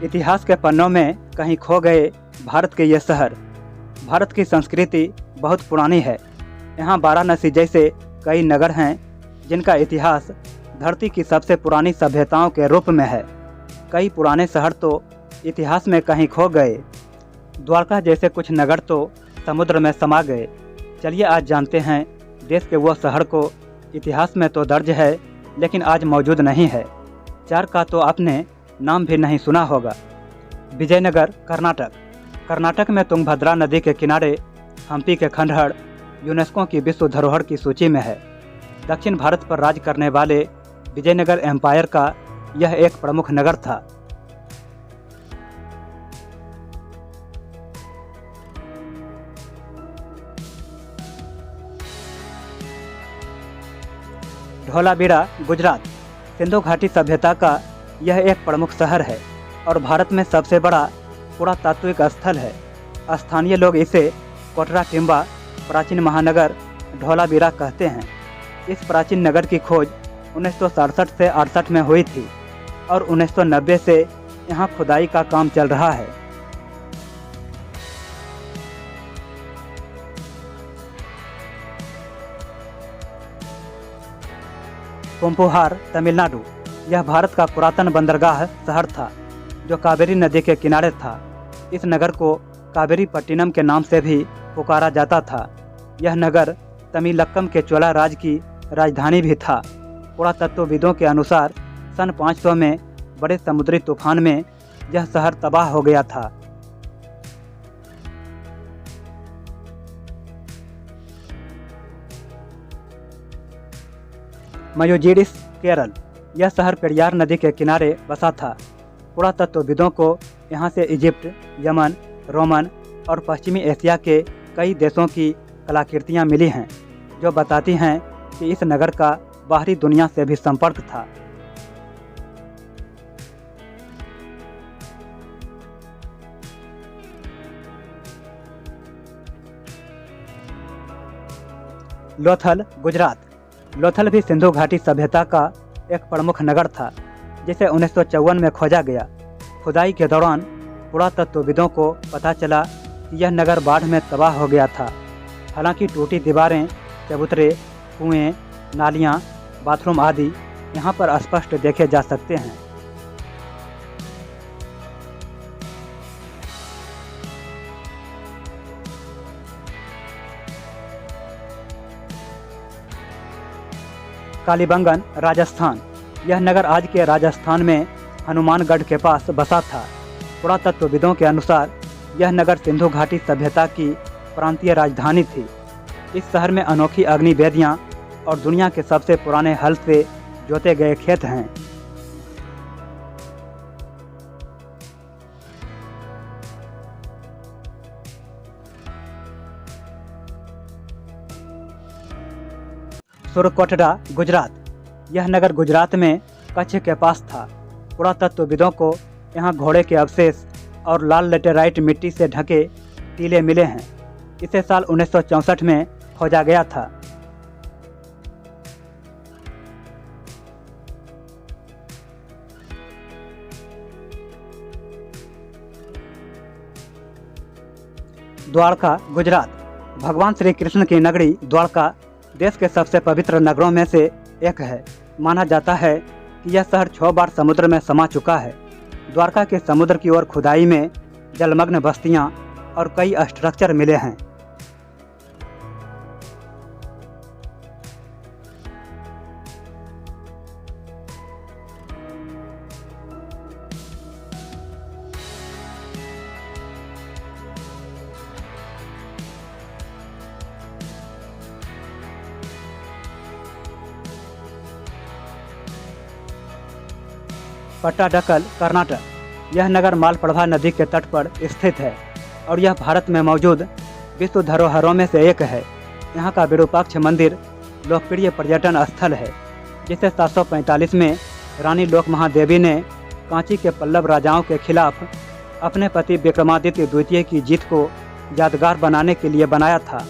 इतिहास के पन्नों में कहीं खो गए भारत के ये शहर। भारत की संस्कृति बहुत पुरानी है। यहाँ वाराणसी जैसे कई नगर हैं जिनका इतिहास धरती की सबसे पुरानी सभ्यताओं के रूप में है। कई पुराने शहर तो इतिहास में कहीं खो गए। द्वारका जैसे कुछ नगर तो समुद्र में समा गए। चलिए आज जानते हैं देश के वो शहर को इतिहास में तो दर्ज है लेकिन आज मौजूद नहीं है। चार का तो आपने नाम भी नहीं सुना होगा। विजयनगर, कर्नाटक। कर्नाटक में तुंगभद्रा नदी के किनारे हम्पी के खंडहर यूनेस्को की विश्व धरोहर की सूची में है। दक्षिण भारत पर राज करने वाले विजयनगर एम्पायर का यह एक प्रमुख नगर था। धोलावीरा, गुजरात। सिंधु घाटी सभ्यता का यह एक प्रमुख शहर है और भारत में सबसे बड़ा पुरातात्विक स्थल है। स्थानीय लोग इसे कोटरा टिम्बा प्राचीन महानगर धोलावीरा कहते हैं। इस प्राचीन नगर की खोज 1967 से 68 में हुई थी और 1990 से यहाँ खुदाई का काम चल रहा है। पुंपुहार, तमिलनाडु। यह भारत का पुरातन बंदरगाह शहर था जो कावेरी नदी के किनारे था। इस नगर को कावेरी पट्टिनम के नाम से भी पुकारा जाता था। यह नगर तमिलक्कम के चोला राज की राजधानी भी था। पुरातत्वविदों के अनुसार सन 500 में बड़े समुद्री तूफान में यह शहर तबाह हो गया था। मयूजिडिस, केरल। यह शहर पेरियार नदी के किनारे बसा था। पुरातत्वविदों को यहाँ से इजिप्ट, यमन, रोमन और पश्चिमी एशिया के कई देशों की कलाकृतियाँ मिली हैं जो बताती हैं कि इस नगर का बाहरी दुनिया से भी संपर्क था। लोथल, गुजरात। लोथल भी सिंधु घाटी सभ्यता का एक प्रमुख नगर था जिसे 1954 में खोजा गया। खुदाई के दौरान पुरातत्वविदों को पता चला कि यह नगर बाढ़ में तबाह हो गया था। हालांकि टूटी दीवारें, चबूतरे, कुएं, नालियां, बाथरूम आदि यहाँ पर स्पष्ट देखे जा सकते हैं। कालीबंगन, राजस्थान। यह नगर आज के राजस्थान में हनुमानगढ़ के पास बसा था। पुरातत्वविदों के अनुसार यह नगर सिंधु घाटी सभ्यता की प्रांतीय राजधानी थी। इस शहर में अनोखी अग्नि वेदियाँ और दुनिया के सबसे पुराने हल से जोते गए खेत हैं। सुरकोटडा, गुजरात। यह नगर गुजरात में कच्छ के पास था। पुरातत्वविदों को यहाँ घोड़े के अवशेष और लाल लेटेराइट मिट्टी से ढके टीले मिले हैं। इसे साल 1964 में खोजा गया था। द्वारका, गुजरात। भगवान श्री कृष्ण की नगरी द्वारका देश के सबसे पवित्र नगरों में से एक है। माना जाता है कि यह शहर 6 बार समुद्र में समा चुका है। द्वारका के समुद्र की ओर खुदाई में जलमग्न बस्तियां और कई स्ट्रक्चर मिले हैं। पट्टाडकल, कर्नाटक। यह नगर मालप्रभा नदी के तट पर स्थित है और यह भारत में मौजूद विश्व धरोहरों में से एक है। यहाँ का विरूपाक्ष मंदिर लोकप्रिय पर्यटन स्थल है जिसे 745 में रानी लोकमहादेवी ने कांची के पल्लव राजाओं के खिलाफ अपने पति विक्रमादित्य द्वितीय की जीत को यादगार बनाने के लिए बनाया था।